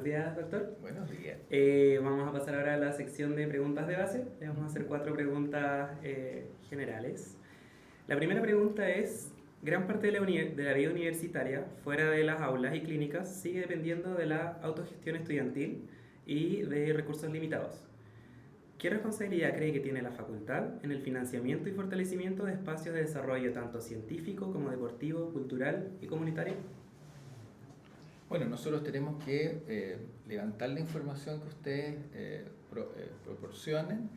días, doctor. Buenos días. Vamos a pasar ahora a la sección de preguntas de base. Le vamos a hacer 4 preguntas generales. La primera pregunta es, gran parte de de la vida universitaria, fuera de las aulas y clínicas, sigue dependiendo de la autogestión estudiantil y de recursos limitados. ¿Qué responsabilidad cree que tiene la facultad en el financiamiento y fortalecimiento de espacios de desarrollo tanto científico como deportivo, cultural y comunitario? Bueno, nosotros tenemos que levantar la información que ustedes proporcionen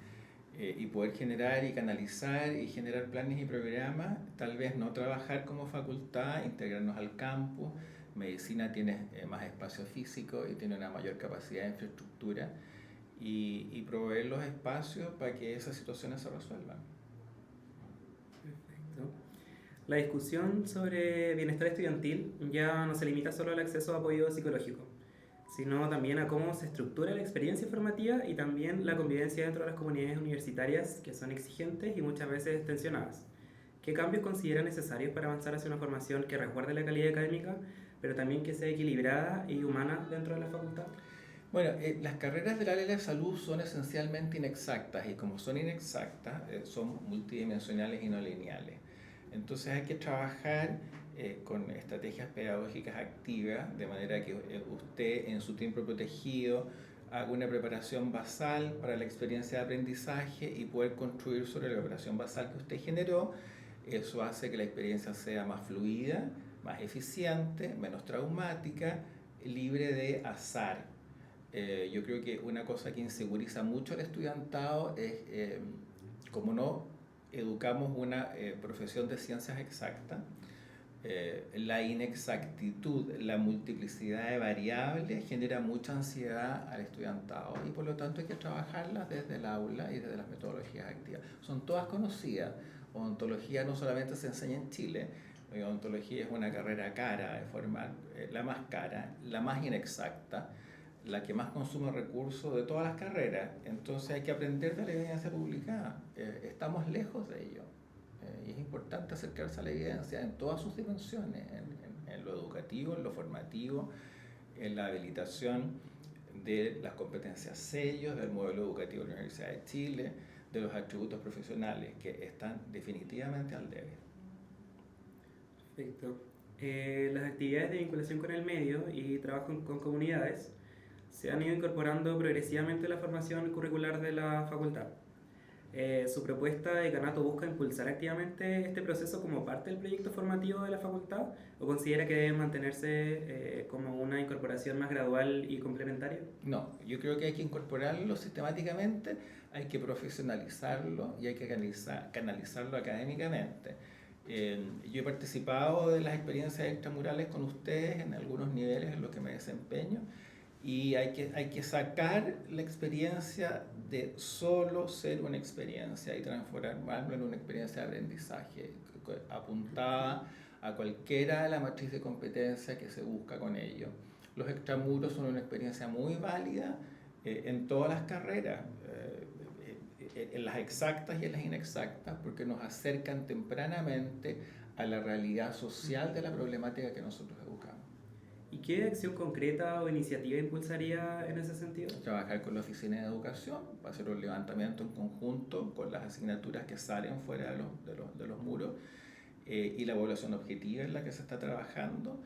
y poder generar y canalizar y generar planes y programas. Tal vez no trabajar como facultad, integrarnos al campus. Medicina tiene más espacio físico y tiene una mayor capacidad de infraestructura y proveer los espacios para que esas situaciones se resuelvan. Perfecto. La discusión sobre bienestar estudiantil ya no se limita solo al acceso a apoyo psicológico, sino también a cómo se estructura la experiencia formativa y también la convivencia dentro de las comunidades universitarias que son exigentes y muchas veces tensionadas. ¿Qué cambios considera necesarios para avanzar hacia una formación que resguarde la calidad académica, pero también que sea equilibrada y humana dentro de la facultad? Bueno, las carreras del área de la salud son esencialmente inexactas y como son inexactas, son multidimensionales y no lineales. Entonces hay que trabajar con estrategias pedagógicas activas, de manera que usted en su tiempo protegido haga una preparación basal para la experiencia de aprendizaje y poder construir sobre la preparación basal que usted generó. Eso hace que la experiencia sea más fluida, más eficiente, menos traumática, libre de azar. Yo creo que una cosa que inseguriza mucho al estudiantado es como no educamos una profesión de ciencias exactas, la inexactitud, la multiplicidad de variables genera mucha ansiedad al estudiantado y por lo tanto hay que trabajarlas desde el aula y desde las metodologías activas. Son todas conocidas. Odontología no solamente se enseña en Chile, odontología es una carrera cara de formar, la más cara, la más inexacta, la que más consume recursos de todas las carreras. Entonces hay que aprender de la evidencia publicada. Estamos lejos de ello. Y es importante acercarse a la evidencia en todas sus dimensiones, en lo educativo, en lo formativo, en la habilitación de las competencias sellos, del modelo educativo de la Universidad de Chile, de los atributos profesionales que están definitivamente al debe. Perfecto. Las actividades de vinculación con el medio y trabajo con comunidades se han ido incorporando progresivamente a la formación curricular de la facultad. Su propuesta de Canato busca impulsar activamente este proceso como parte del proyecto formativo de la facultad o considera que debe mantenerse como una incorporación más gradual y complementaria. No, yo creo que hay que incorporarlo sistemáticamente, hay que profesionalizarlo y hay que canalizarlo académicamente. Yo he participado de las experiencias extramurales con ustedes en algunos niveles en los que me desempeño y hay que sacar la experiencia de solo ser una experiencia y transformarlo en una experiencia de aprendizaje apuntada a cualquiera de la matriz de competencia que se busca con ello. Los extramuros son una experiencia muy válida en todas las carreras, en las exactas y en las inexactas, porque nos acercan tempranamente a la realidad social de la problemática que nosotros educamos. ¿Y qué acción concreta o iniciativa impulsaría en ese sentido? Trabajar con la oficina de educación para hacer un levantamiento en conjunto con las asignaturas que salen fuera de los muros y la evaluación objetiva en la que se está trabajando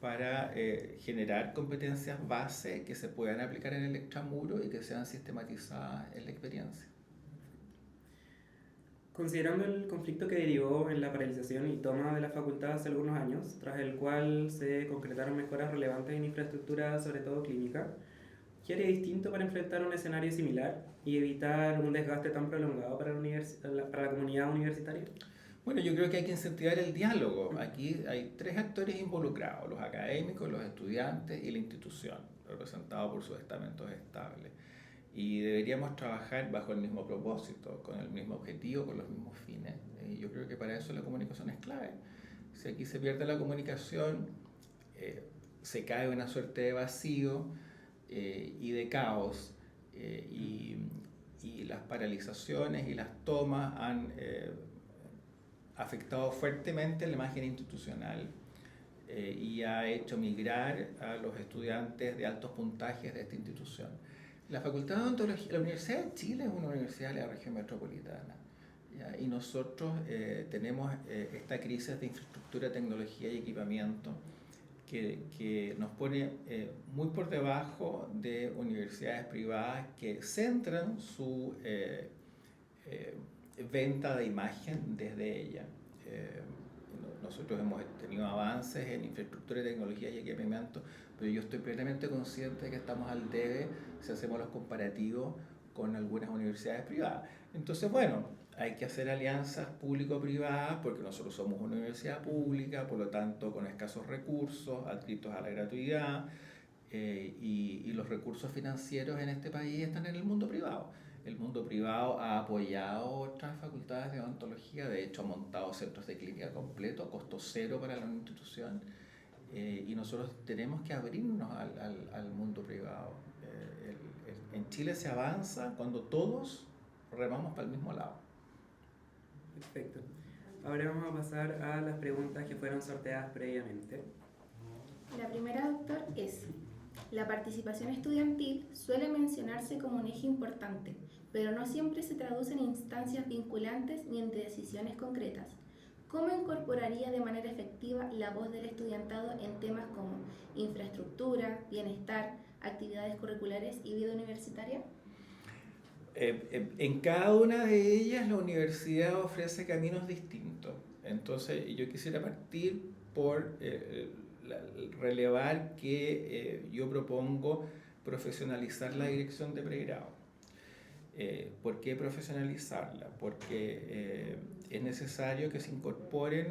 para generar competencias base que se puedan aplicar en el extramuro y que sean sistematizadas en la experiencia. Considerando el conflicto que derivó en la paralización y toma de la facultad hace algunos años, tras el cual se concretaron mejoras relevantes en infraestructura, sobre todo clínica, ¿qué haría distinto para enfrentar un escenario similar y evitar un desgaste tan prolongado para para la comunidad universitaria? Bueno, yo creo que hay que incentivar el diálogo. Aquí hay 3 actores involucrados, los académicos, los estudiantes y la institución, representado por sus estamentos estables. Y deberíamos trabajar bajo el mismo propósito, con el mismo objetivo, con los mismos fines. Y yo creo que para eso la comunicación es clave. Si aquí se pierde la comunicación, se cae una suerte de vacío y de caos. Y las paralizaciones y las tomas han afectado fuertemente la imagen institucional y ha hecho migrar a los estudiantes de altos puntajes de esta institución. La Facultad de Odontología, la Universidad de Chile es una universidad de la región metropolitana, ¿ya? Y nosotros tenemos esta crisis de infraestructura, tecnología y equipamiento que nos pone muy por debajo de universidades privadas que centran su venta de imagen desde ella. Nosotros hemos tenido avances en infraestructura, tecnología y equipamiento, pero yo estoy plenamente consciente de que estamos al debe si hacemos los comparativos con algunas universidades privadas. Entonces, bueno, hay que hacer alianzas público-privadas porque nosotros somos una universidad pública, por lo tanto con escasos recursos, adscritos a la gratuidad, y los recursos financieros en este país están en el mundo privado. El mundo privado ha apoyado otras facultades de odontología, de hecho ha montado centros de clínica completo, costo cero para la institución, y nosotros tenemos que abrirnos al mundo privado. En Chile se avanza cuando todos remamos para el mismo lado. Perfecto. Ahora vamos a pasar a las preguntas que fueron sorteadas previamente. La primera, doctor, es: la participación estudiantil suele mencionarse como un eje importante, pero no siempre se traduce en instancias vinculantes ni en decisiones concretas. ¿Cómo incorporaría de manera efectiva la voz del estudiantado en temas como infraestructura, bienestar, actividades curriculares y vida universitaria? En cada una de ellas la universidad ofrece caminos distintos. Entonces yo quisiera partir por relevar que yo propongo profesionalizar la dirección de pregrado. ¿Por qué profesionalizarla? Porque es necesario que se incorporen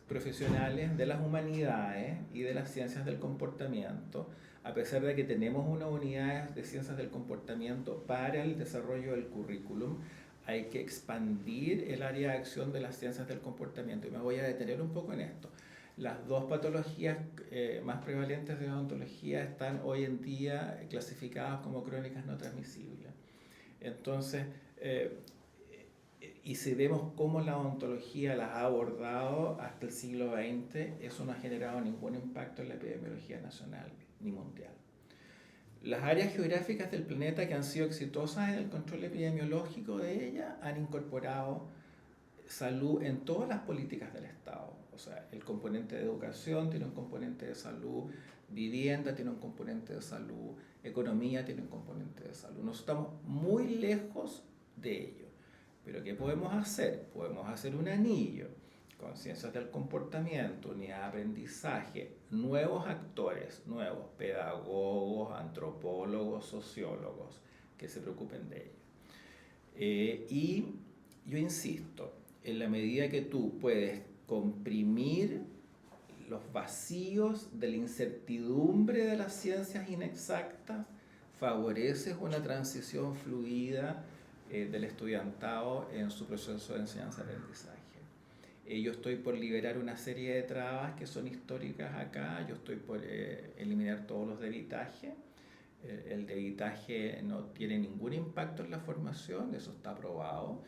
profesionales de las humanidades y de las ciencias del comportamiento, a pesar de que tenemos una unidad de ciencias del comportamiento para el desarrollo del currículum. Hay que expandir el área de acción de las ciencias del comportamiento, y me voy a detener un poco en esto. Las dos patologías más prevalentes de odontología están hoy en día clasificadas como crónicas no transmisibles. Entonces, y si vemos cómo la odontología las ha abordado hasta el siglo XX, eso no ha generado ningún impacto en la epidemiología nacional ni mundial. Las áreas geográficas del planeta que han sido exitosas en el control epidemiológico de ella han incorporado salud en todas las políticas del Estado. O sea, el componente de educación tiene un componente de salud, vivienda tiene un componente de salud, economía tiene un componente de salud. Nos estamos muy lejos de ello. Pero ¿qué podemos hacer? Podemos hacer un anillo con ciencias del comportamiento, unidad de aprendizaje, nuevos actores, nuevos pedagogos, antropólogos, sociólogos que se preocupen de ello. Y yo insisto, en la medida que tú puedes comprimir los vacíos de la incertidumbre de las ciencias inexactas, favoreces una transición fluida del estudiantado en su proceso de enseñanza-aprendizaje. Yo estoy por liberar una serie de trabas que son históricas acá. Yo estoy por eliminar todos los debitajes. El debitaje no tiene ningún impacto en la formación, eso está aprobado.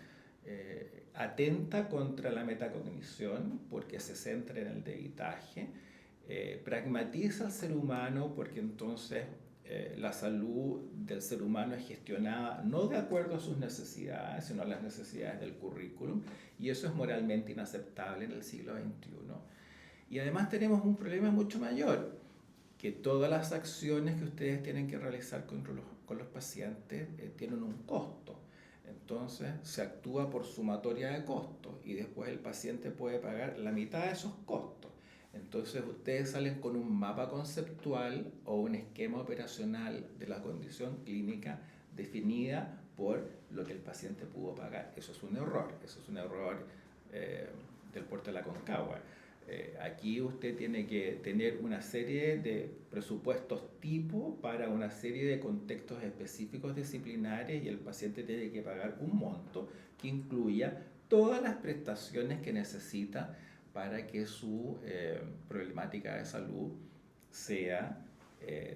Atenta contra la metacognición porque se centra en el debitaje. Pragmatiza al ser humano porque entonces la salud del ser humano es gestionada no de acuerdo a sus necesidades, sino a las necesidades del currículum, y eso es moralmente inaceptable en el siglo XXI. Y además tenemos un problema mucho mayor, que todas las acciones que ustedes tienen que realizar con los pacientes tienen un costo. Entonces se actúa por sumatoria de costos y después el paciente puede pagar la mitad de esos costos. Entonces ustedes salen con un mapa conceptual o un esquema operacional de la condición clínica definida por lo que el paciente pudo pagar. Eso es un error del porte de la Concagua. Aquí usted tiene que tener una serie de presupuestos tipo para una serie de contextos específicos disciplinares y el paciente tiene que pagar un monto que incluya todas las prestaciones que necesita para que su problemática de salud sea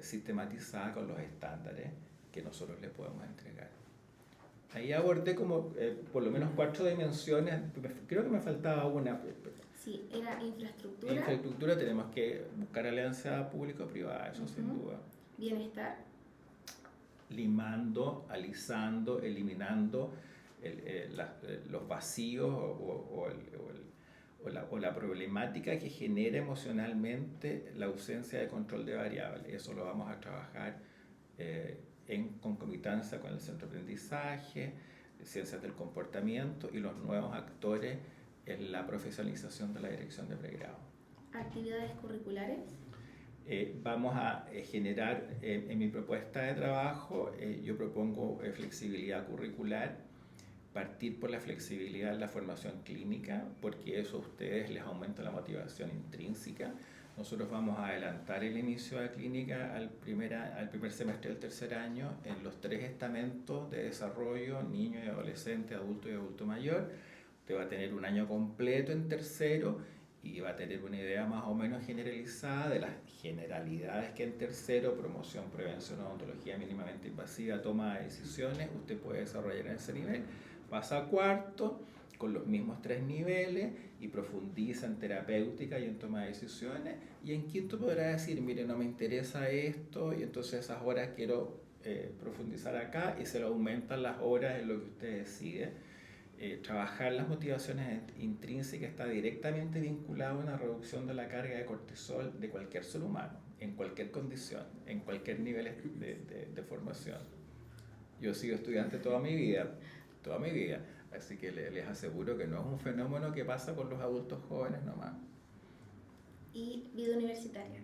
sistematizada con los estándares que nosotros le podemos entregar. Ahí abordé como por lo menos 4 dimensiones, creo que me faltaba una. Sí, era infraestructura, Infraestructura tenemos que buscar alianza público-privada, eso sin duda. bienestar, Limando, alisando, eliminando los vacíos o la problemática que genera emocionalmente la ausencia de control de variables. Eso lo vamos a trabajar en concomitancia con el centro de aprendizaje, ciencias del comportamiento y los nuevos actores en la profesionalización de la dirección de pregrado. actividades curriculares, Vamos a generar, en mi propuesta de trabajo, yo propongo flexibilidad curricular, partir por la flexibilidad en la formación clínica, porque eso a ustedes les aumenta la motivación intrínseca. Nosotros vamos a adelantar el inicio de la clínica al primer semestre del tercer año en los 3 estamentos de desarrollo, niño y adolescente, adulto y adulto mayor. Usted va a tener un año completo en tercero y va a tener una idea más o menos generalizada de las generalidades que en tercero, promoción, prevención, odontología mínimamente invasiva, toma de decisiones, usted puede desarrollar en ese nivel. Pasa a cuarto con los mismos 3 niveles y profundiza en terapéutica y en toma de decisiones, y en quinto podrá decir, mire, no me interesa esto y entonces esas horas quiero profundizar acá, y se le aumentan las horas en lo que usted decide. Trabajar las motivaciones intrínsecas está directamente vinculado a una reducción de la carga de cortisol de cualquier ser humano, en cualquier condición, en cualquier nivel de formación. Yo he sido estudiante toda mi vida, así que les aseguro que no es un fenómeno que pasa con los adultos jóvenes nomás. y vida universitaria.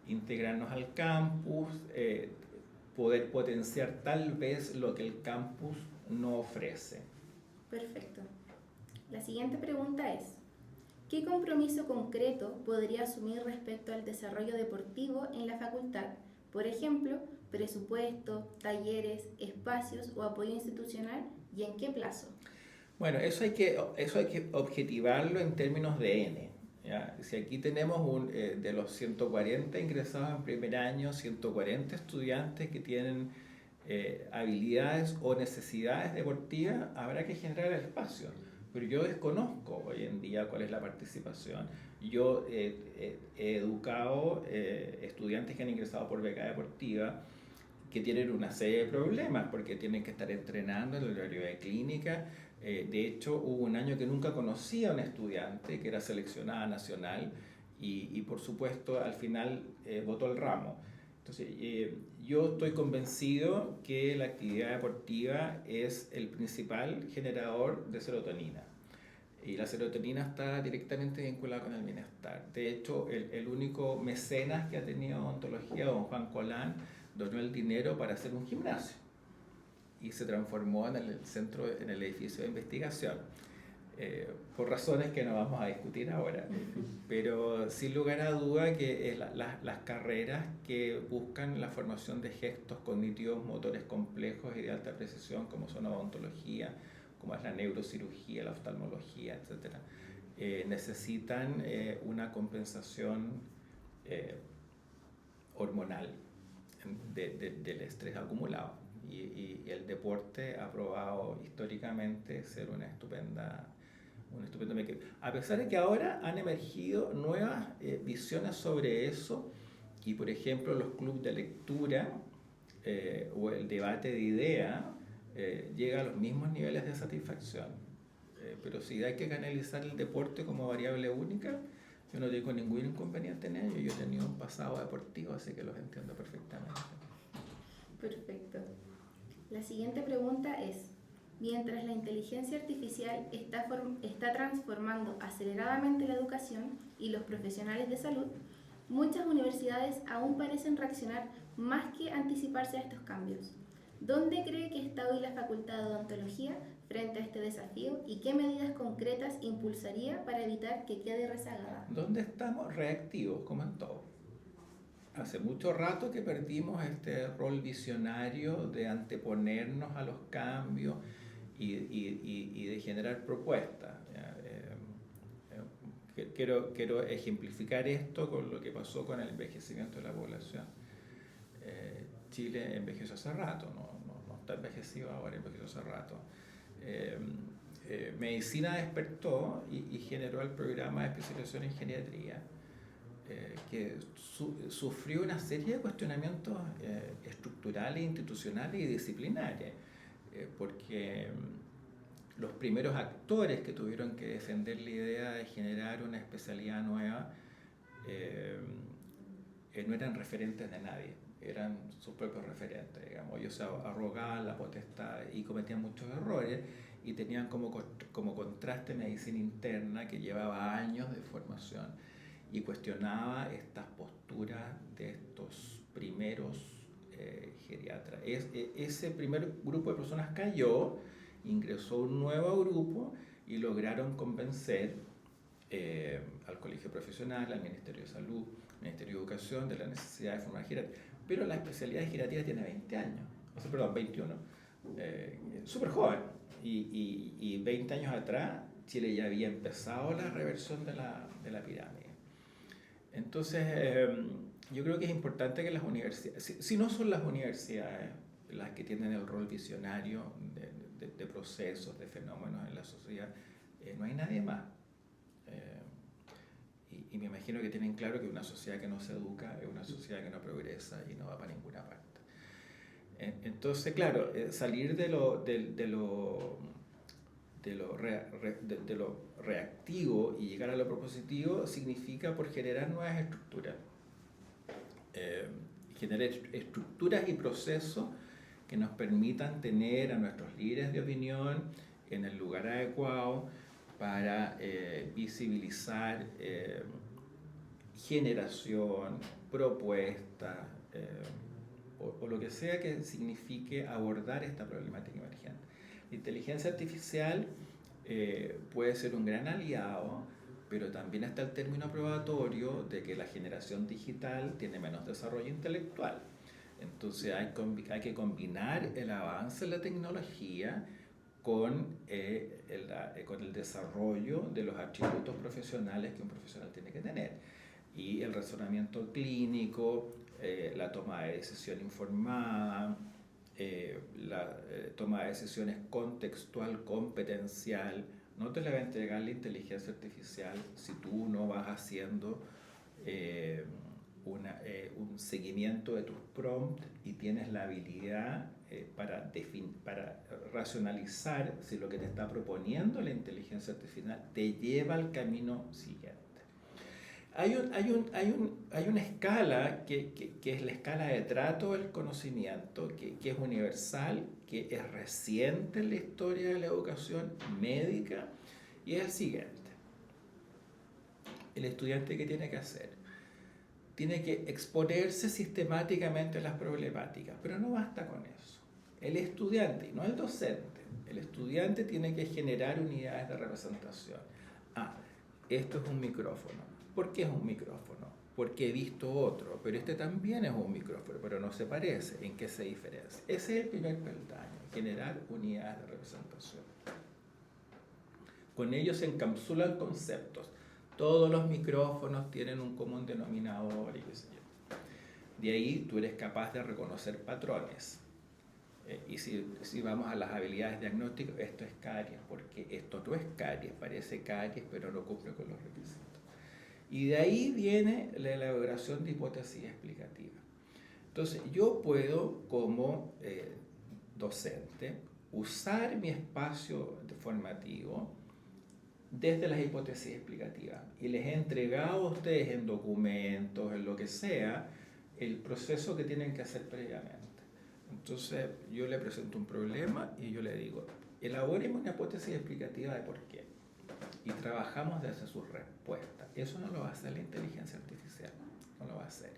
Integrarnos al campus, poder potenciar tal vez lo que el campus no ofrece. Perfecto. La siguiente pregunta es, ¿qué compromiso concreto podría asumir respecto al desarrollo deportivo en la facultad? Por ejemplo, presupuesto, talleres, espacios o apoyo institucional, ¿y en qué plazo? Bueno, eso hay que objetivarlo en términos de N. ¿Ya? Si aquí tenemos de los 140 ingresados en primer año, 140 estudiantes que tienen habilidades o necesidades deportivas, habrá que generar el espacio. Pero yo desconozco hoy en día cuál es la participación. Yo he educado estudiantes que han ingresado por beca deportiva que tienen una serie de problemas porque tienen que estar entrenando en el horario de clínica. De hecho, hubo un año que nunca conocí a un estudiante que era seleccionada nacional y por supuesto al final botó el ramo. Entonces, yo estoy convencido que la actividad deportiva es el principal generador de serotonina. Y la serotonina está directamente vinculada con el bienestar. De hecho, el único mecenas que ha tenido odontología, don Juan Colán, donó el dinero para hacer un gimnasio y se transformó en el centro, en el edificio de investigación, por razones que no vamos a discutir ahora, pero sin lugar a duda que las carreras que buscan la formación de gestos cognitivos motores complejos y de alta precisión, como son odontología, como es la neurocirugía, la oftalmología, etc., necesitan una compensación hormonal del estrés acumulado. Y el deporte ha probado históricamente ser un estupendo mecanismo. A pesar de que ahora han emergido nuevas visiones sobre eso, y por ejemplo los clubes de lectura o el debate de ideas llega a los mismos niveles de satisfacción. Pero si hay que canalizar el deporte como variable única, yo no tengo ningún inconveniente en ello. Yo he tenido un pasado deportivo, así que los entiendo perfectamente. Perfecto. La siguiente pregunta es, mientras la inteligencia artificial está transformando aceleradamente la educación y los profesionales de salud, muchas universidades aún parecen reaccionar más que anticiparse a estos cambios. ¿Dónde cree que está hoy la Facultad de Odontología frente a este desafío y qué medidas concretas impulsaría para evitar que quede rezagada? ¿Dónde estamos? Reactivos, como en todo. Hace mucho rato que perdimos este rol visionario de anteponernos a los cambios y de generar propuestas. Quiero ejemplificar esto con lo que pasó con el envejecimiento de la población. Chile envejeció hace rato, no está envejecido ahora, envejeció hace rato. medicina despertó y generó el programa de especialización en geriatría, que sufrió una serie de cuestionamientos estructurales, institucionales y disciplinarios, porque los primeros actores que tuvieron que defender la idea de generar una especialidad nueva no eran referentes de nadie, eran sus propios referentes, digamos. Ellos se arrogaban la potestad y cometían muchos errores y tenían como contraste medicina interna que llevaba años de formación y cuestionaba estas posturas de estos primeros geriatras. Ese primer grupo de personas cayó, ingresó un nuevo grupo y lograron convencer al Colegio Profesional, al Ministerio de Salud, al Ministerio de Educación de la necesidad de formar geriatría. Pero la especialidad de geriatría tiene 20 años, perdón, 21, súper joven. Y 20 años atrás Chile ya había empezado la reversión de la pirámide. Entonces, yo creo que es importante que las universidades, si no son las universidades las que tienen el rol visionario de procesos, de fenómenos en la sociedad, no hay nadie más. Y me imagino que tienen claro que una sociedad que no se educa es una sociedad que no progresa y no va para ninguna parte. Entonces, claro, salir de lo reactivo y llegar a lo propositivo significa por generar nuevas estructuras. Generar estructuras y procesos que nos permitan tener a nuestros líderes de opinión en el lugar adecuado para visibilizar generación, propuesta o lo que sea que signifique abordar esta problemática emergente. La inteligencia artificial puede ser un gran aliado, pero también está el término probatorio de que la generación digital tiene menos desarrollo intelectual. Entonces hay que combinar el avance en la tecnología con el desarrollo de los atributos profesionales que un profesional tiene que tener. Y el razonamiento clínico, la toma de decisión informada, la toma de decisiones contextual, competencial. No te la va a entregar la inteligencia artificial si tú no vas haciendo un seguimiento de tus prompts y tienes la habilidad para racionalizar si lo que te está proponiendo la inteligencia artificial te lleva al camino siguiente. Hay una escala que es la escala de trato del conocimiento, que es universal, que es reciente en la historia de la educación médica, y es el siguiente. El estudiante, ¿qué tiene que hacer? Tiene que exponerse sistemáticamente a las problemáticas, pero no basta con eso. El estudiante, no el docente, el estudiante tiene que generar unidades de representación. Esto es un micrófono. ¿Por qué es un micrófono? Porque he visto otro, pero este también es un micrófono, pero no se parece. ¿En qué se diferencia? Ese es el primer peldaño, generar unidades de representación. Con ello se encapsulan conceptos. Todos los micrófonos tienen un común denominador y qué sé yo. De ahí tú eres capaz de reconocer patrones. Y si vamos a las habilidades diagnósticas, esto es caries, porque esto no es caries, parece caries, pero no cumple con los requisitos. Y de ahí viene la elaboración de hipótesis explicativas. Entonces, yo puedo, como docente, usar mi espacio formativo desde las hipótesis explicativas. Y les he entregado a ustedes en documentos, en lo que sea, el proceso que tienen que hacer previamente. Entonces, yo le presento un problema y yo le digo, elabóreme una hipótesis explicativa de por qué. Y trabajamos desde sus respuestas. Eso no lo va a hacer la inteligencia artificial, no lo va a hacer.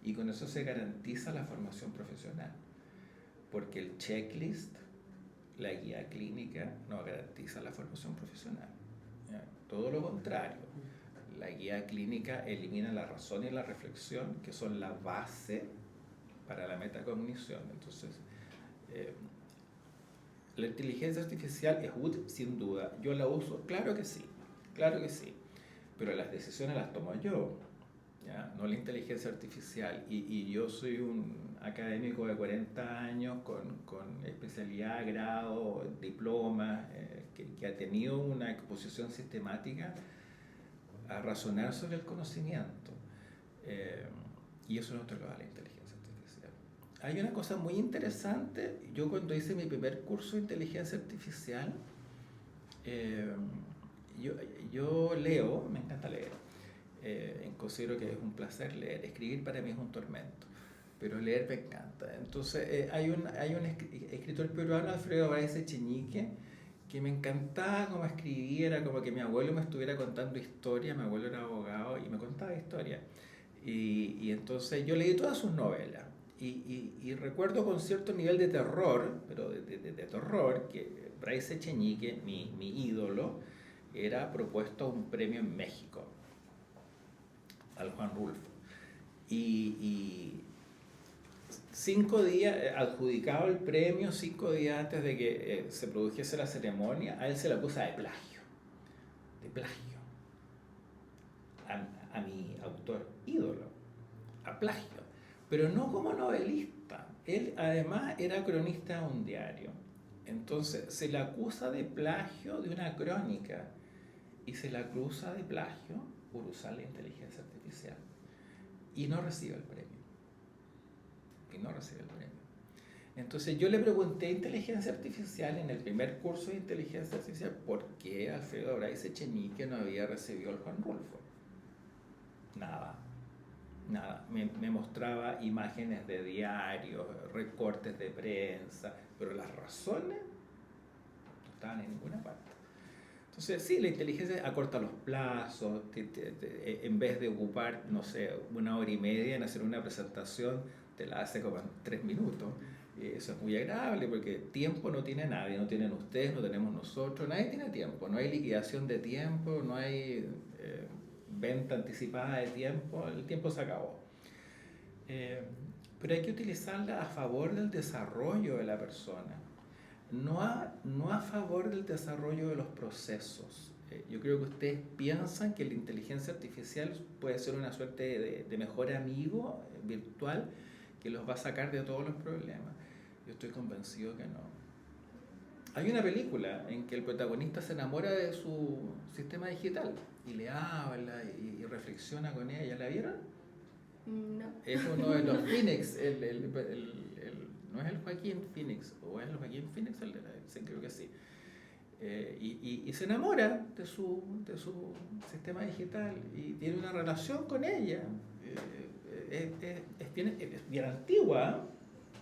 Y con eso se garantiza la formación profesional, porque el checklist, la guía clínica, no garantiza la formación profesional. ¿Ya? Todo lo contrario, la guía clínica elimina la razón y la reflexión, que son la base para la metacognición. Entonces, la inteligencia artificial es útil, sin duda. ¿Yo la uso? Claro que sí, pero las decisiones las tomo yo, ¿ya? No la inteligencia artificial. Y yo soy un académico de 40 años con especialidad, grado, diploma, que ha tenido una exposición sistemática a razonar sobre el conocimiento. Y eso no te lo da la inteligencia artificial. Hay una cosa muy interesante. Yo cuando hice mi primer curso de inteligencia artificial, yo leo, me encanta leer. Considero que es un placer leer. Escribir para mí es un tormento, pero leer me encanta. Entonces hay un escritor peruano, Alfredo Bryce Echenique, que me encantaba cómo escribiera, como que mi abuelo me estuviera contando historias. Mi abuelo era abogado y me contaba historias. Y entonces yo leí todas sus novelas y recuerdo con cierto nivel de terror, pero de terror, que Bryce Echenique, mi ídolo, era propuesto a un premio en México, al Juan Rulfo. Y 5 días, adjudicado el premio, 5 días antes de que se produjese la ceremonia, a él se le acusa de plagio. A mi autor ídolo, a plagio, pero no como novelista. Él además era cronista de un diario. Entonces se le acusa de plagio de una crónica y se le acusa de plagio por usar la inteligencia artificial y no recibe el premio. Entonces yo le pregunté a inteligencia artificial en el primer curso de inteligencia artificial por qué Alfredo Bryce Echenique no había recibido el Juan Rulfo. Nada. Me mostraba imágenes de diarios, recortes de prensa, pero las razones no estaban en ninguna parte. Entonces, sí, la inteligencia acorta los plazos, en vez de ocupar, no sé, 1 hora y media en hacer una presentación, te la hace como en 3 minutos. Eso es muy agradable porque tiempo no tiene nadie, no tienen ustedes, no tenemos nosotros, nadie tiene tiempo, no hay liquidación de tiempo, no hay venta anticipada de tiempo, el tiempo se acabó. Pero hay que utilizarla a favor del desarrollo de la persona, no a favor del desarrollo de los procesos. Yo creo que ustedes piensan que la inteligencia artificial puede ser una suerte de mejor amigo virtual que los va a sacar de todos los problemas. Yo estoy convencido que no. Hay una película en que el protagonista se enamora de su sistema digital y le habla y reflexiona con ella. ¿La vieron? No. Es uno de los Phoenix, no es el Joaquín Phoenix, o es el Joaquín Phoenix, sí, creo que sí. Y se enamora de su sistema digital y tiene una relación con ella. Es bien antigua,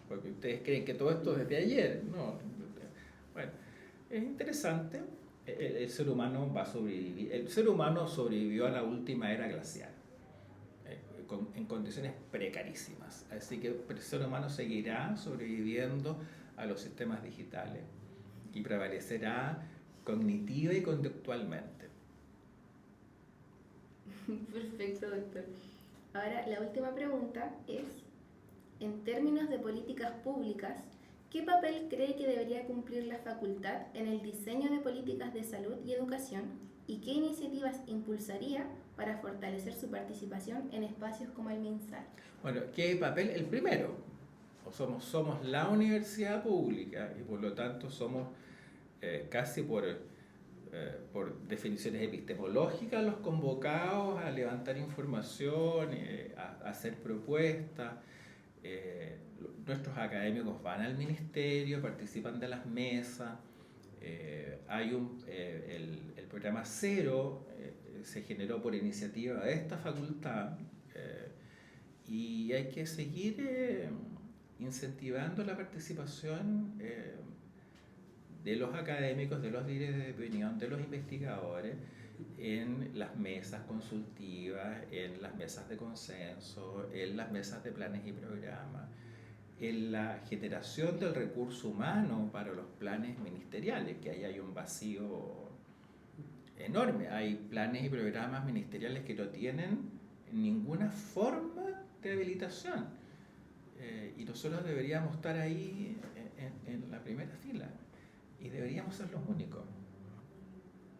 porque ustedes creen que todo esto es de ayer. No. Bueno, es interesante. El ser humano va a sobrevivir. El ser humano sobrevivió a la última era glacial en condiciones precarísimas. Así que el ser humano seguirá sobreviviendo a los sistemas digitales y prevalecerá cognitiva y conductualmente. Perfecto, doctor. Ahora, la última pregunta es, en términos de políticas públicas, ¿qué papel cree que debería cumplir la facultad en el diseño de políticas de salud y educación? ¿Y qué iniciativas impulsaría para fortalecer su participación en espacios como el MinSal? Bueno, ¿qué papel? El primero. Somos la universidad pública y por lo tanto somos casi por definiciones epistemológicas los convocados a levantar información, a hacer propuestas. Nuestros académicos van al ministerio, participan de las mesas. Hay el programa Cero, se generó por iniciativa de esta facultad y hay que seguir incentivando la participación de los académicos, de los líderes de opinión, de los investigadores en las mesas consultivas, en las mesas de consenso, en las mesas de planes y programas, en la generación del recurso humano para los planes ministeriales, que ahí hay un vacío enorme. Hay planes y programas ministeriales que no tienen ninguna forma de habilitación y nosotros deberíamos estar ahí en la primera fila y deberíamos ser los únicos.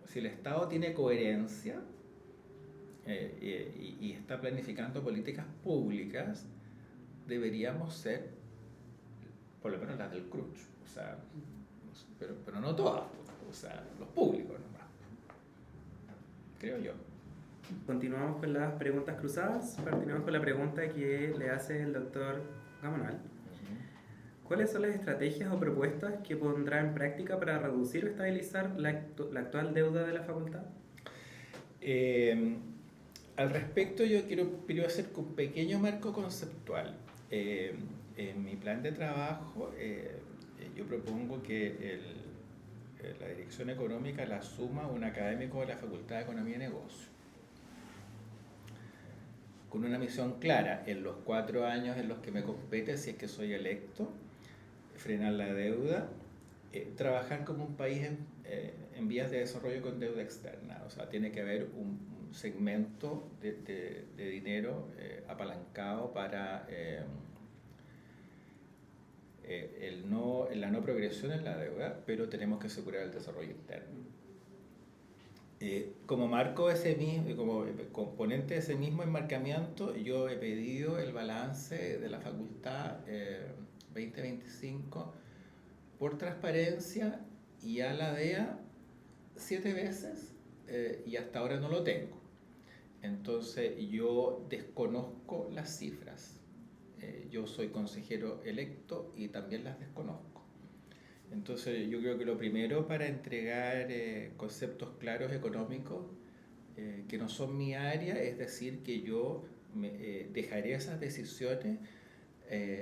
Si el Estado tiene coherencia y está planificando políticas públicas, deberíamos ser por lo menos las del CRUCH, o sea, pero no todas, o sea, los públicos nomás, creo yo. Continuamos con las preguntas cruzadas. Continuamos con la pregunta que le hace el doctor Gamonal. ¿Cuáles son las estrategias o propuestas que pondrá en práctica para reducir o estabilizar la actual deuda de la facultad? Al respecto, yo quiero hacer un pequeño marco conceptual. En mi plan de trabajo, yo propongo que la dirección económica la asuma un académico de la Facultad de Economía y Negocio, con una misión clara en los 4 años en los que me compete, si es que soy electo, frenar la deuda, trabajar como un país en vías de desarrollo con deuda externa. O sea, tiene que haber un segmento de dinero apalancado para la no progresión en la deuda, pero tenemos que asegurar el desarrollo interno. Como marco ese mismo, como componente de ese mismo enmarcamiento, yo he pedido el balance de la facultad 2025 por transparencia y a la DEA 7 veces y hasta ahora no lo tengo. Entonces yo desconozco las cifras. Yo soy consejero electo y también las desconozco. Entonces yo creo que lo primero para entregar conceptos claros económicos que no son mi área, es decir, que yo dejaré esas decisiones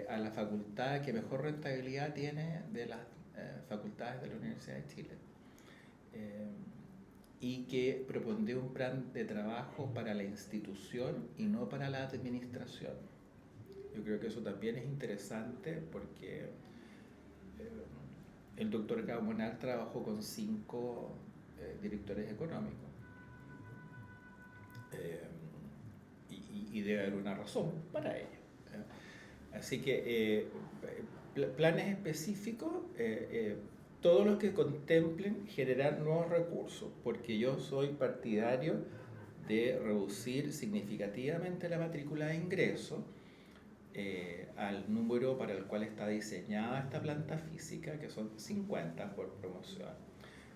a la facultad que mejor rentabilidad tiene de las facultades de la Universidad de Chile. Y que propondré un plan de trabajo para la institución y no para la administración. Yo creo que eso también es interesante porque el doctor Gamonal trabajó con 5 directores económicos y debe haber una razón para ello. Así que planes específicos, todos los que contemplen generar nuevos recursos, porque yo soy partidario de reducir significativamente la matrícula de ingreso al número para el cual está diseñada esta planta física, que son 50 por promoción.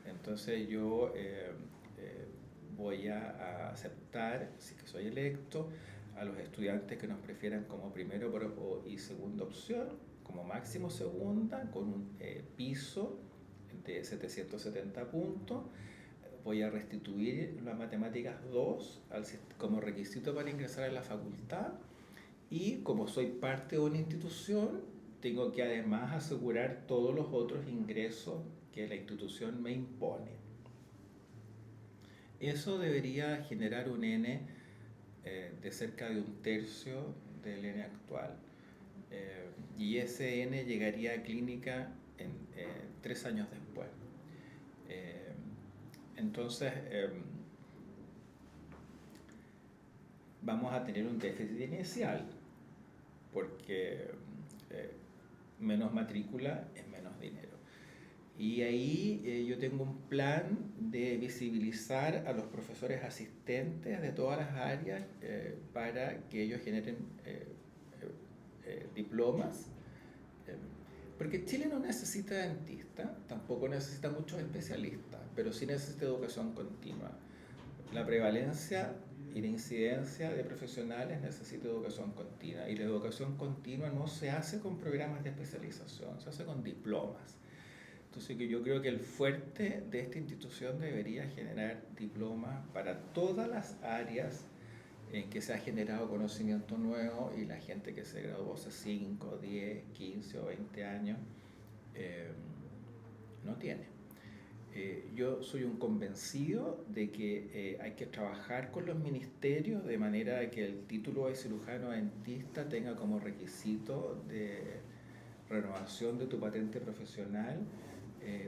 Entonces yo voy a aceptar, si que soy electo, a los estudiantes que nos prefieran como primero y segunda opción, como máximo segunda, con un piso de 770 puntos. Voy a restituir las matemáticas 2 como requisito para ingresar a la facultad, y como soy parte de una institución, tengo que además asegurar todos los otros ingresos que la institución me impone. Eso debería generar un N de cerca de 1/3 del N actual. Y ese N llegaría a clínica en 3 años después. Entonces, vamos a tener un déficit inicial, porque menos matrícula es menos dinero. Y ahí yo tengo un plan de visibilizar a los profesores asistentes de todas las áreas para que ellos generen diplomas. Porque Chile no necesita dentista, tampoco necesita muchos especialistas, pero sí necesita educación continua. La prevalencia y la incidencia de profesionales necesita educación continua, y la educación continua no se hace con programas de especialización, se hace con diplomas. Entonces yo creo que el fuerte de esta institución debería generar diplomas para todas las áreas en que se ha generado conocimiento nuevo, y la gente que se graduó hace 5, 10, 15 o 20 años no tiene. Yo soy un convencido de que hay que trabajar con los ministerios de manera que el título de cirujano dentista tenga como requisito de renovación de tu patente profesional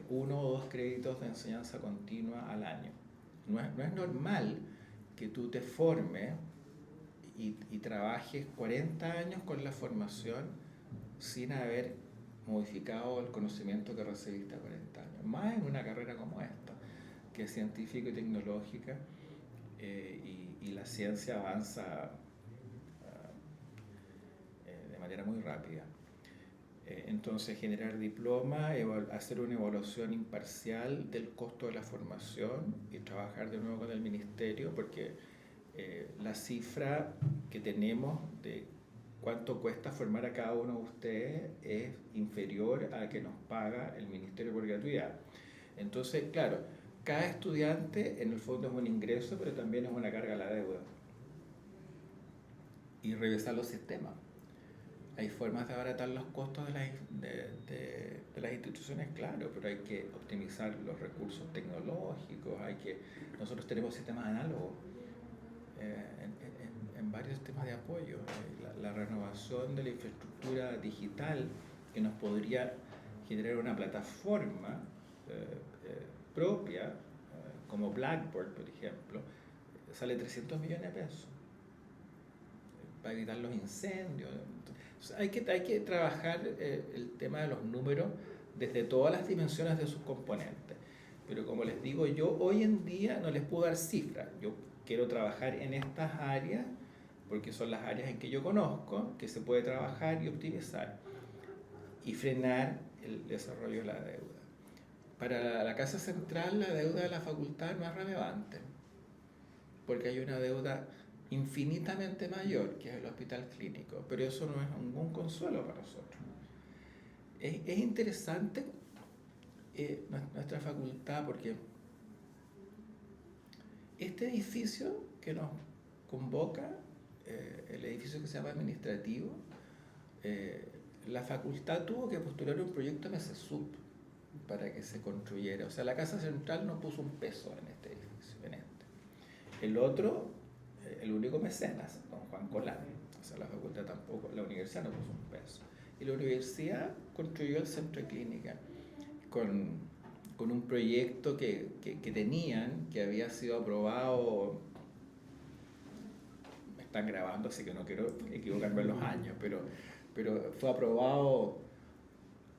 1 o 2 créditos de enseñanza continua al año. No es normal que tú te formes y trabajes 40 años con la formación sin haber modificado el conocimiento que recibiste a 40 años, más en una carrera como esta, que es científica y tecnológica, y la ciencia avanza de manera muy rápida. Entonces, generar diploma, hacer una evaluación imparcial del costo de la formación y trabajar de nuevo con el ministerio, porque la cifra que tenemos de cuánto cuesta formar a cada uno de ustedes es inferior a la que nos paga el ministerio por gratuidad. Entonces, claro, cada estudiante en el fondo es un ingreso, pero también es una carga a la deuda. Y revisar los sistemas. Hay formas de abaratar los costos de las instituciones, claro, pero hay que optimizar los recursos tecnológicos, nosotros tenemos sistemas análogos en varios sistemas de apoyo. La renovación de la infraestructura digital que nos podría generar una plataforma propia, como Blackboard, por ejemplo, sale 300 millones de pesos para evitar los incendios. Entonces, hay que trabajar el tema de los números desde todas las dimensiones de sus componentes. Pero como les digo, yo hoy en día no les puedo dar cifras. Yo quiero trabajar en estas áreas porque son las áreas en que yo conozco, que se puede trabajar y optimizar y frenar el desarrollo de la deuda. Para la Casa Central, la deuda de la facultad no es relevante, porque hay una deuda infinitamente mayor, que es el hospital clínico, pero eso no es ningún consuelo para nosotros. Es interesante nuestra facultad, porque este edificio que nos convoca, el edificio que se llama administrativo, la facultad tuvo que postular un proyecto MSSUP para que se construyera. O sea, la Casa Central no puso un peso en este edificio, en este. El otro, el único mecenas, don Juan Colán. O sea, la facultad tampoco, la universidad no puso un peso. Y la universidad construyó el centro de clínica con un proyecto que tenían, que había sido aprobado. Me están grabando, así que no quiero equivocarme en los años, pero fue aprobado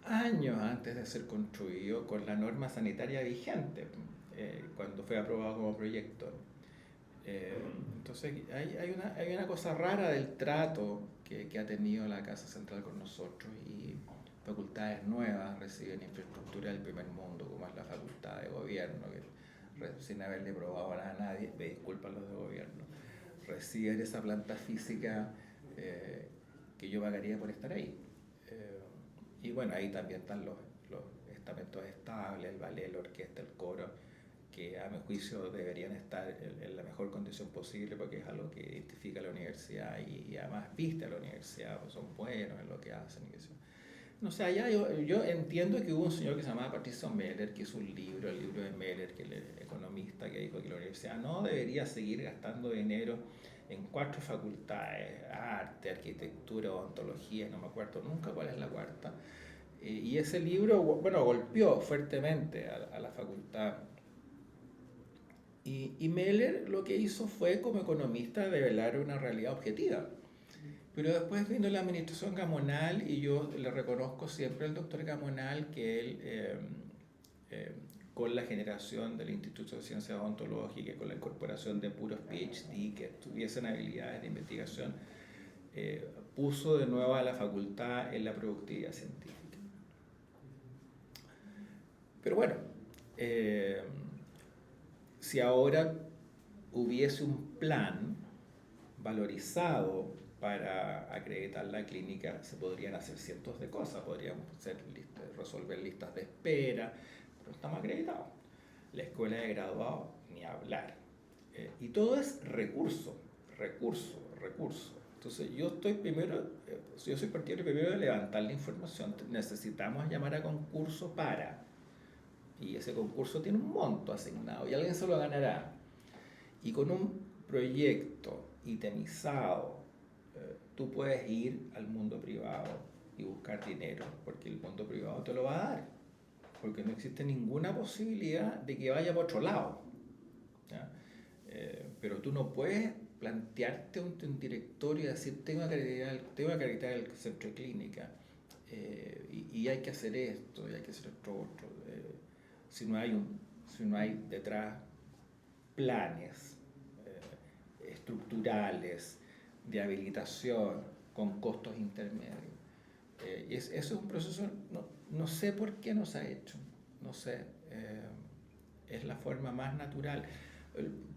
años antes de ser construido con la norma sanitaria vigente, cuando fue aprobado como proyecto. Entonces hay una cosa rara del trato que ha tenido la Casa Central con nosotros, y facultades nuevas reciben infraestructura del primer mundo, como es la Facultad de Gobierno, que sin haberle probado nada a nadie, me disculpan los de gobierno, reciben esa planta física que yo pagaría por estar ahí. Y bueno, ahí también están los estamentos estables, el ballet, la orquesta, el coro, que a mi juicio deberían estar en la mejor condición posible, porque es algo que identifica a la universidad y además viste a la universidad, pues son buenos en lo que hacen. Y eso. No sé, allá yo entiendo que hubo un señor que se llamaba Patricio Meller, que hizo el libro de Meller, que es el economista, que dijo que la universidad no debería seguir gastando dinero en 4 facultades: arte, arquitectura, odontología, no me acuerdo nunca cuál es la cuarta. Y ese libro, bueno, golpeó fuertemente a la facultad. Y Meller lo que hizo fue, como economista, develar una realidad objetiva. Pero después vino la administración Gamonal, y yo le reconozco siempre al doctor Gamonal que él, con la generación del Instituto de Ciencias Odontológicas, con la incorporación de puros PhD que tuviesen habilidades de investigación, puso de nuevo a la facultad en la productividad científica. Pero bueno, si ahora hubiese un plan valorizado para acreditar la clínica, se podrían hacer cientos de cosas. Podríamos resolver listas de espera, pero estamos acreditados. La escuela de graduados, ni hablar. Y todo es recurso. Entonces yo soy partidario primero de levantar la información. Necesitamos llamar a concurso y ese concurso tiene un monto asignado y alguien se lo ganará. Y con un proyecto itemizado, tú puedes ir al mundo privado y buscar dinero, porque el mundo privado te lo va a dar, porque no existe ninguna posibilidad de que vaya por otro lado, ¿ya? Pero tú no puedes plantearte un directorio y decir: tengo que acreditar el centro de clínica, y hay que hacer esto y hay que hacer esto otro, si no hay detrás planes estructurales de habilitación con costos intermedios. Eso es un proceso, no sé por qué no se ha hecho, no sé, es la forma más natural.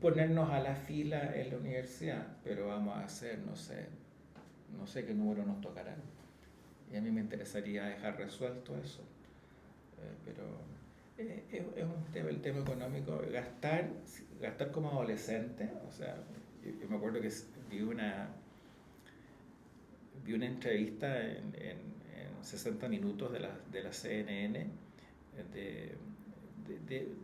Ponernos a la fila en la universidad, pero vamos a hacer, no sé qué número nos tocará. Y a mí me interesaría dejar resuelto eso. Pero es un tema, el tema económico, gastar como adolescente, o sea, yo me acuerdo que vi una entrevista en 60 minutos de la CNN de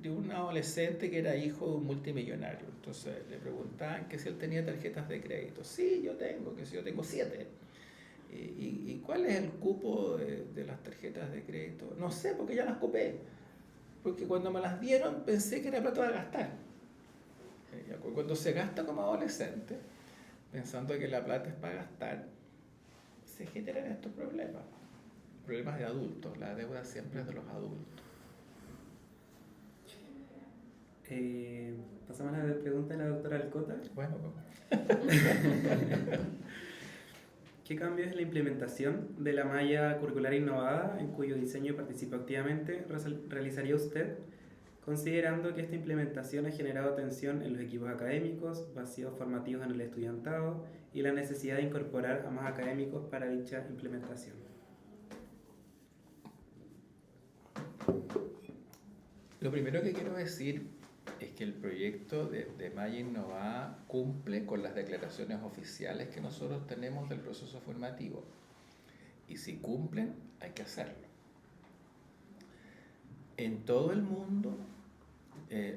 un adolescente que era hijo de un multimillonario. Entonces le preguntaban que si él tenía tarjetas de crédito. Sí, yo tengo, que si yo tengo 7. ¿Y cuál es el cupo de las tarjetas de crédito? No sé, porque ya las copé. Porque cuando me las dieron pensé que era plata para gastar. Cuando se gasta como adolescente, pensando que la plata es para gastar, se generan estos problemas. Problemas de adultos. La deuda siempre es de los adultos. Pasamos a la pregunta de la doctora Alcota. Bueno, ¿Qué cambios en la implementación de la malla curricular innovada, en cuyo diseño participó activamente, realizaría usted, considerando que esta implementación ha generado tensión en los equipos académicos, vacíos formativos en el estudiantado y la necesidad de incorporar a más académicos para dicha implementación? Lo primero que quiero decir es que el proyecto de Malla Innovada cumple con las declaraciones oficiales que nosotros tenemos del proceso formativo. Y si cumplen, hay que hacerlo. En todo el mundo,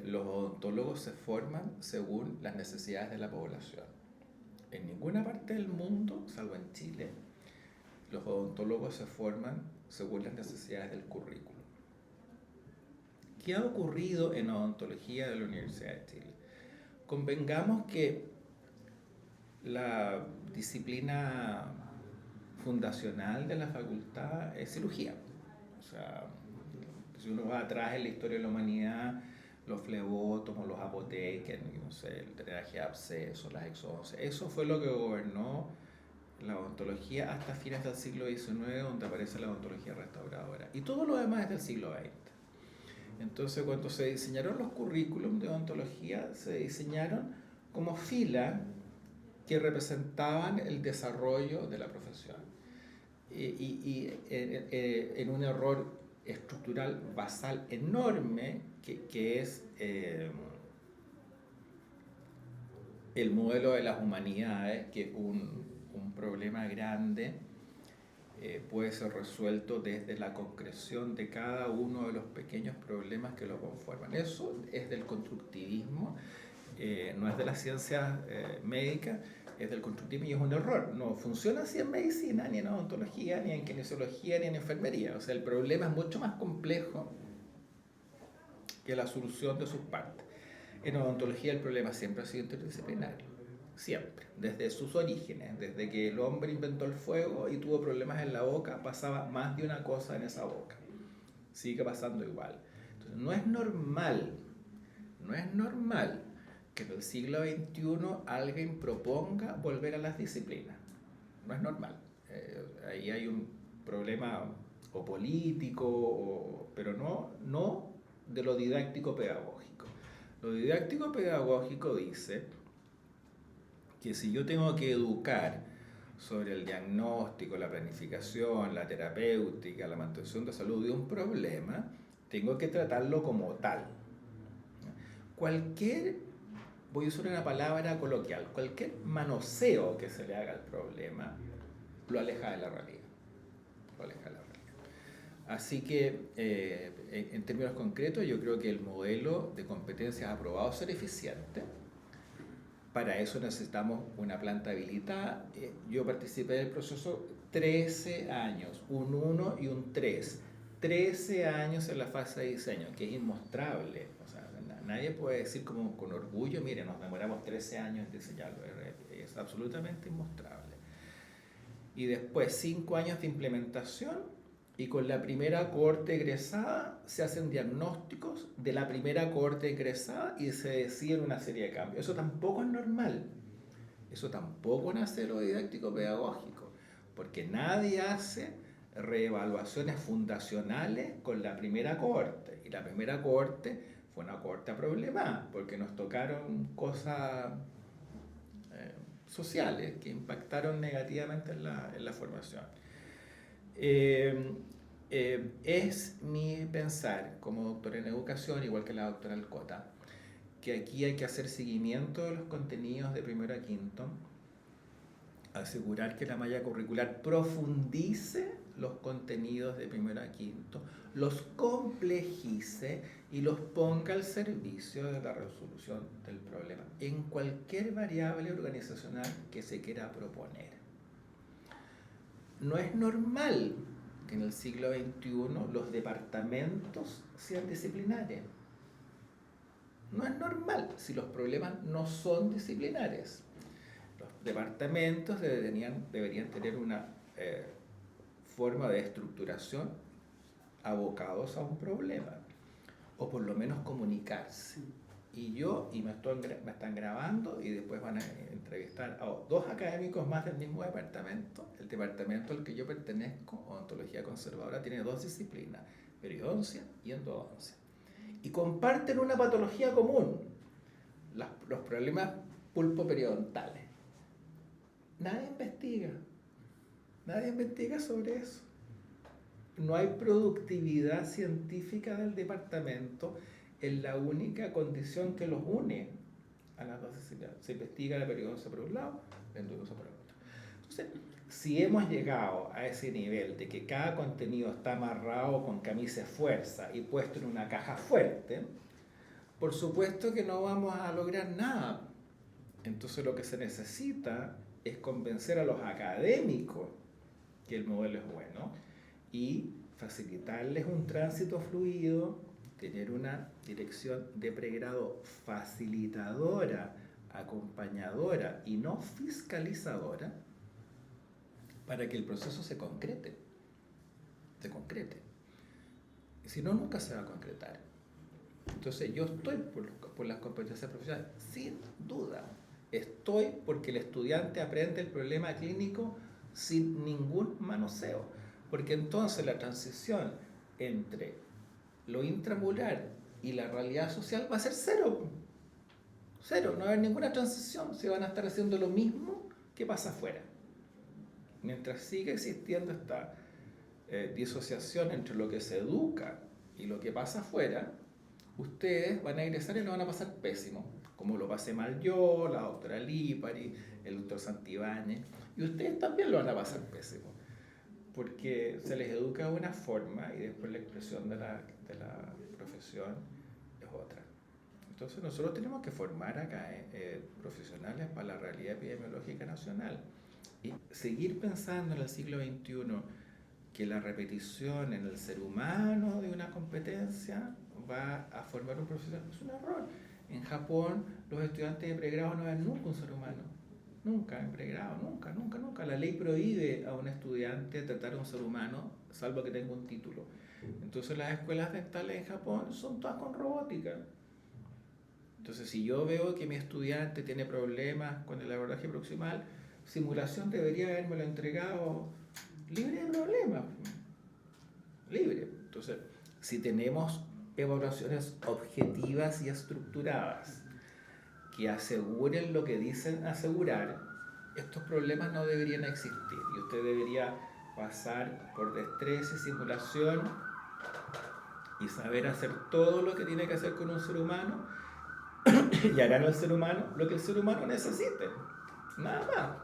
los odontólogos se forman según las necesidades de la población. En ninguna parte del mundo, salvo en Chile, los odontólogos se forman según las necesidades del currículo. ¿Qué ha ocurrido en odontología de la Universidad de Chile? Convengamos que la disciplina fundacional de la facultad es cirugía. O sea, si uno va atrás en la historia de la humanidad, los flebótomos, los apoteques, no sé, el drenaje de abscesos, las exodoncias, eso fue lo que gobernó la odontología hasta fines del siglo XIX, donde aparece la odontología restauradora. Y todo lo demás es del siglo XX. Entonces, cuando se diseñaron los currículums de odontología, se diseñaron como filas que representaban el desarrollo de la profesión. En un error estructural basal enorme, que es el modelo de las humanidades, que es un problema grande, puede ser resuelto desde la concreción de cada uno de los pequeños problemas que lo conforman. Eso es del constructivismo, no es de la ciencia médica, es del constructivismo y es un error. No funciona así en medicina, ni en odontología, ni en kinesiología, ni en enfermería. O sea, el problema es mucho más complejo que la solución de sus partes. En odontología el problema siempre ha sido interdisciplinario. Siempre, desde sus orígenes, desde que el hombre inventó el fuego y tuvo problemas en la boca, pasaba más de una cosa en esa boca. Sigue pasando igual. Entonces, no es normal que en el siglo XXI alguien proponga volver a las disciplinas. No es normal. Ahí hay un problema o político, pero no de lo didáctico pedagógico. Lo didáctico pedagógico dice que si yo tengo que educar sobre el diagnóstico, la planificación, la terapéutica, la mantención de salud de un problema, tengo que tratarlo como tal. Voy a usar una palabra coloquial, cualquier manoseo que se le haga al problema lo aleja de la realidad. Así que, en términos concretos, yo creo que el modelo de competencias aprobado es ser eficiente. Para eso necesitamos una planta habilitada. Yo participé del proceso 13 años, un 1 y un 3. 13 años en la fase de diseño, que es inmostrable. O sea, nadie puede decir como con orgullo, mire, nos demoramos 13 años en diseñarlo. Es absolutamente inmostrable. Y después 5 años de implementación, y con la primera cohorte egresada se hacen diagnósticos de la primera cohorte egresada y se deciden una serie de cambios. Eso tampoco es normal. Eso tampoco nace de lo didáctico pedagógico, porque nadie hace reevaluaciones fundacionales con la primera cohorte. Y la primera cohorte fue una cohorte a problemas, porque nos tocaron cosas sociales que impactaron negativamente en la formación. Es mi pensar, como doctor en educación, igual que la doctora Alcota, que aquí hay que hacer seguimiento de los contenidos de primero a quinto, asegurar que la malla curricular profundice los contenidos de primero a quinto, los complejice y los ponga al servicio de la resolución del problema en cualquier variable organizacional que se quiera proponer. No es normal que en el siglo XXI los departamentos sean disciplinares. No es normal si los problemas no son disciplinares. Los departamentos deberían tener una forma de estructuración abocados a un problema, o por lo menos comunicarse. Y me están grabando y después van a entrevistar a 2 académicos más del mismo departamento. El departamento al que yo pertenezco, Odontología Conservadora, tiene 2 disciplinas, periodoncia y endodoncia. Y comparten una patología común, los problemas pulpoperiodontal. Nadie investiga sobre eso. No hay productividad científica del departamento en la única condición que los une a las 2 disciplinas. Se investiga la periodoncia por un lado, la endodoncia por el otro. Entonces, si hemos llegado a ese nivel de que cada contenido está amarrado con camisa de fuerza y puesto en una caja fuerte, por supuesto que no vamos a lograr nada. Entonces lo que se necesita es convencer a los académicos que el modelo es bueno y facilitarles un tránsito fluido, tener una dirección de pregrado facilitadora, acompañadora y no fiscalizadora, para que el proceso se concrete. Y si no, nunca se va a concretar. Entonces yo estoy por las competencias profesionales, sin duda. Estoy porque el estudiante aprende el problema clínico sin ningún manoseo. Porque entonces la transición entre lo intramural y la realidad social va a ser cero. Cero, no va a haber ninguna transición. Se van a estar haciendo lo mismo que pasa afuera. Mientras siga existiendo esta disociación entre lo que se educa y lo que pasa afuera, ustedes van a egresar y lo van a pasar pésimo, como lo pasé mal yo, la doctora Lipari, el doctor Santibáñez, y ustedes también lo van a pasar pésimo, porque se les educa de una forma y después la expresión de la profesión es otra. Entonces nosotros tenemos que formar acá profesionales para la realidad epidemiológica nacional y seguir pensando en el siglo XXI que la repetición en el ser humano de una competencia va a formar un profesional. Es un error. En Japón los estudiantes de pregrado no ven nunca un ser humano. Nunca, en pregrado, nunca. La ley prohíbe a un estudiante tratar a un ser humano, salvo que tenga un título. Entonces las escuelas dentales en Japón son todas con robótica. Entonces si yo veo que mi estudiante tiene problemas con el abordaje proximal, simulación debería habérmelo entregado libre de problemas. Libre. Entonces, si tenemos evaluaciones objetivas y estructuradas que aseguren lo que dicen asegurar, estos problemas no deberían existir y usted debería pasar por destreza y simulación y saber hacer todo lo que tiene que hacer con un ser humano y harán al ser humano lo que el ser humano necesite, nada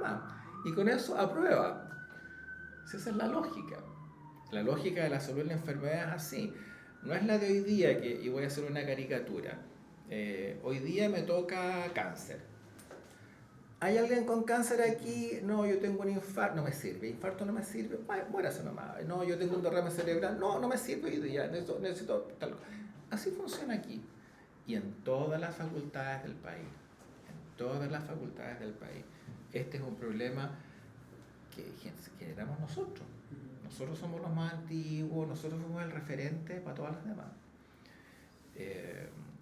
más, y con eso aprueba. Esa es la lógica de la salud y la enfermedad es así. No es la de hoy día, y voy a hacer una caricatura. Hoy día me toca cáncer. ¿Hay alguien con cáncer aquí? No, yo tengo un infarto. No me sirve. Infarto no me sirve. Muérase nomás. No, yo tengo un derrame cerebral. No me sirve hoy día. Necesito tal cosa. Así funciona aquí. Y en todas las facultades del país. Este es un problema que generamos nosotros. Nosotros somos los más antiguos, nosotros somos el referente para todas las demás.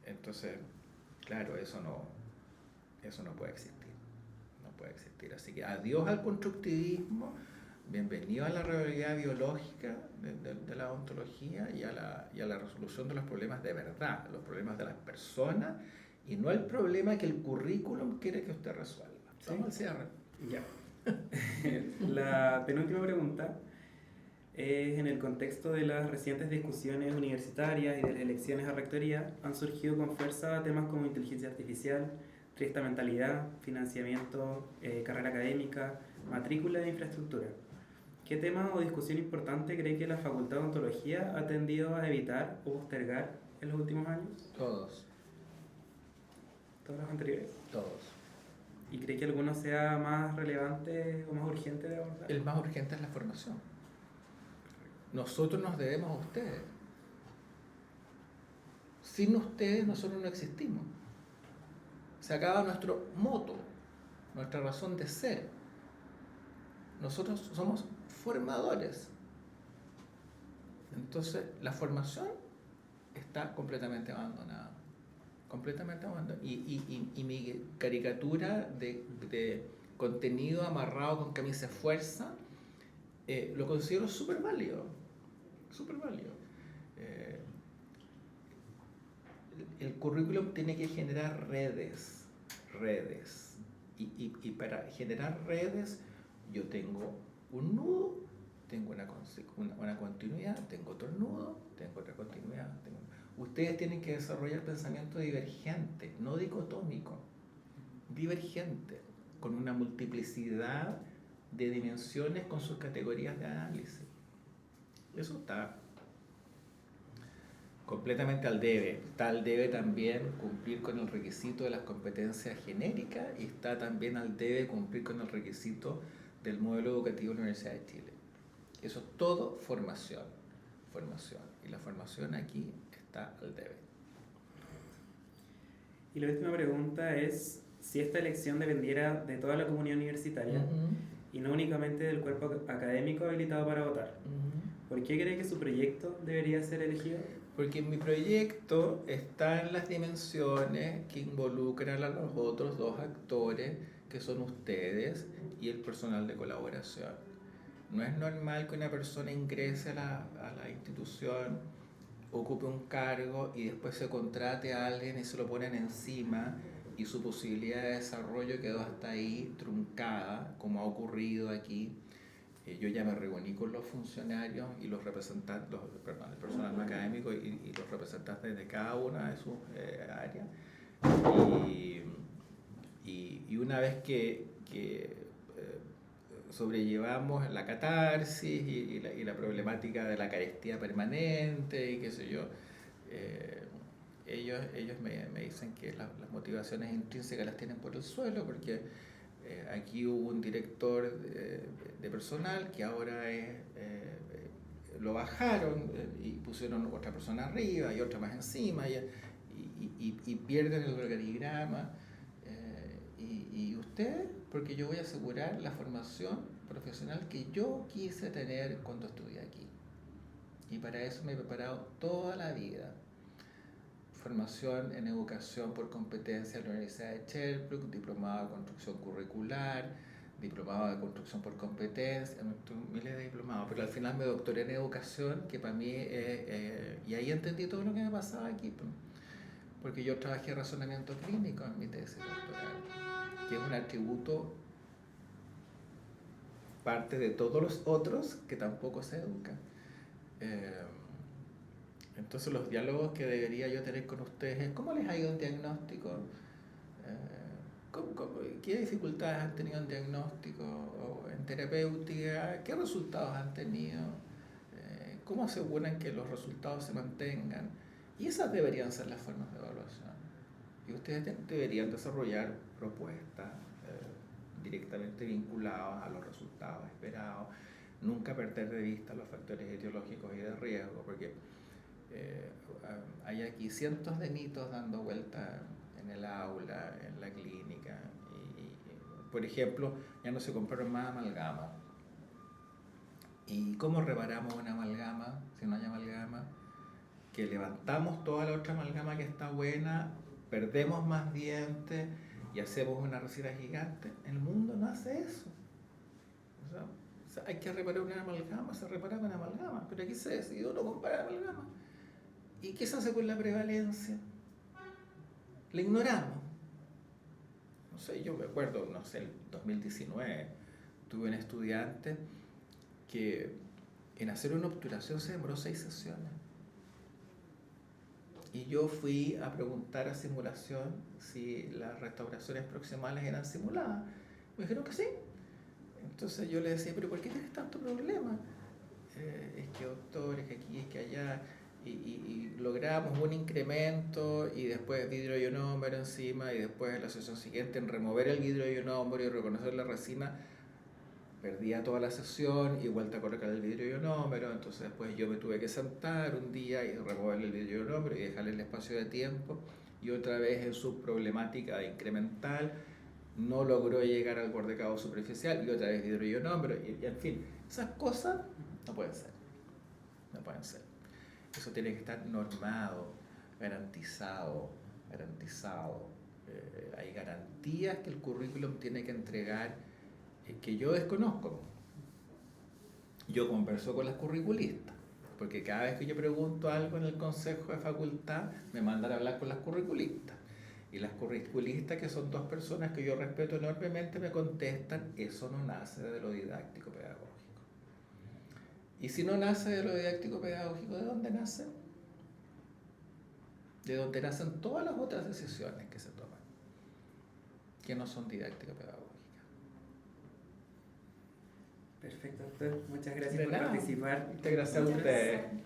Entonces, claro, eso no puede existir. Así que adiós al constructivismo, bienvenido a la realidad biológica de la odontología y a la resolución de los problemas de verdad, los problemas de las personas, y no el problema que el currículum quiere que usted resuelva. Sí. Vamos al cierre. Ya. La penúltima pregunta es: en el contexto de las recientes discusiones universitarias y de las elecciones a rectoría, han surgido con fuerza temas como inteligencia artificial, triesta mentalidad, financiamiento, carrera académica, matrícula e infraestructura. ¿Qué tema o discusión importante cree que la Facultad de Odontología ha tendido a evitar o postergar en los últimos años? Todos. ¿Todos los anteriores? Todos. ¿Y cree que alguno sea más relevante o más urgente de abordar? El más urgente es la formación. Nosotros nos debemos a ustedes. Sin ustedes nosotros no existimos. Se acaba nuestro moto, nuestra razón de ser. Nosotros somos formadores. Entonces, la formación está completamente abandonada. Completamente abandonada. Y mi caricatura de contenido amarrado con camisa de fuerza lo considero súper válido. Súper válido. El currículum tiene que generar redes. Y para generar redes, yo tengo un nudo, tengo una continuidad, tengo otro nudo, tengo otra continuidad. Ustedes tienen que desarrollar pensamiento divergente, no dicotómico, divergente, con una multiplicidad de dimensiones con sus categorías de análisis. Eso está completamente al debe. Está al debe también cumplir con el requisito de las competencias genéricas y está también al debe cumplir con el requisito del modelo educativo de la Universidad de Chile. Eso es todo formación. Y la formación aquí está al debe. Y la última pregunta es: si esta elección dependiera de toda la comunidad universitaria y no únicamente del cuerpo académico habilitado para votar, ¿por qué cree que su proyecto debería ser elegido? Porque mi proyecto está en las dimensiones que involucran a los otros dos actores, que son ustedes y el personal de colaboración. No es normal que una persona ingrese a la institución, ocupe un cargo y después se contrate a alguien y se lo ponen encima y su posibilidad de desarrollo quedó hasta ahí truncada, como ha ocurrido aquí. Yo ya me reuní con los funcionarios y los representantes, el personal no académico y los representantes de cada una de sus áreas. Y una vez que sobrellevamos la catarsis y la problemática de la carestía permanente y qué sé yo, ellos me dicen que las motivaciones intrínsecas las tienen por el suelo, porque aquí hubo un director de personal que ahora lo bajaron y pusieron otra persona arriba y otra más encima y pierden el organigrama. Y usted, porque yo voy a asegurar la formación profesional que yo quise tener cuando estudié aquí. Y para eso me he preparado toda la vida. Formación en educación por competencia en la Universidad de Sherbrooke, diplomado de construcción curricular, diplomado de construcción por competencia, miles de diplomados, pero al final me doctoré en educación, que para mí, y ahí entendí todo lo que me pasaba aquí, porque yo trabajé razonamiento clínico en mi tesis doctoral, que es un atributo parte de todos los otros que tampoco se educan. Entonces los diálogos que debería yo tener con ustedes es: ¿cómo les ha ido un diagnóstico? ¿Qué dificultades han tenido en diagnóstico o en terapéutica? ¿Qué resultados han tenido? ¿Cómo aseguran que los resultados se mantengan? Y esas deberían ser las formas de evaluación. Y ustedes deberían desarrollar propuestas directamente vinculadas a los resultados esperados. Nunca perder de vista los factores etiológicos y de riesgo, porque hay aquí cientos de mitos dando vuelta en el aula, en la clínica. Por ejemplo, ya no se compraron más amalgamas. ¿Y cómo reparamos una amalgama si no hay amalgama? Que levantamos toda la otra amalgama que está buena, perdemos más dientes y hacemos una resina gigante. El mundo no hace eso. O sea, O sea, hay que reparar una amalgama, se repara una amalgama, pero aquí se decidió no comparar amalgama. ¿Y qué se hace con la prevalencia? La ignoramos. No sé, yo me acuerdo, no sé, el 2019 tuve un estudiante que en hacer una obturación se demoró 6 sesiones. Y yo fui a preguntar a simulación si las restauraciones proximales eran simuladas. Me dijeron que sí. Entonces yo le decía, pero ¿por qué tienes tanto problema? Es que doctor, es que aquí, es que allá. Y logramos un incremento y después vidrio-ionómero encima y después en la sesión siguiente en remover el vidrio-ionómero y reconocer la resina. Perdía toda la sesión y vuelta a colocar el vidrio-ionómero, entonces después yo me tuve que sentar un día y remover el vidrio-ionómero y dejarle el espacio de tiempo y otra vez en su problemática incremental no logró llegar al borde cabo superficial y otra vez vidrio-ionómero y en fin, esas cosas no pueden ser, no pueden ser. Eso tiene que estar normado, garantizado. Hay garantías que el currículum tiene que entregar que yo desconozco. Yo converso con las curriculistas, porque cada vez que yo pregunto algo en el consejo de facultad, me mandan a hablar con las curriculistas. Y las curriculistas, que son 2 personas que yo respeto enormemente, me contestan, eso no nace de lo didáctico pedagógico. Y si no nace de lo didáctico pedagógico, ¿de dónde nace? De donde nacen todas las otras decisiones que se toman, que no son didáctico pedagógicas. Perfecto, doctor. Muchas gracias De por nada. participar. Muchas gracias a Muchas ustedes. gracias.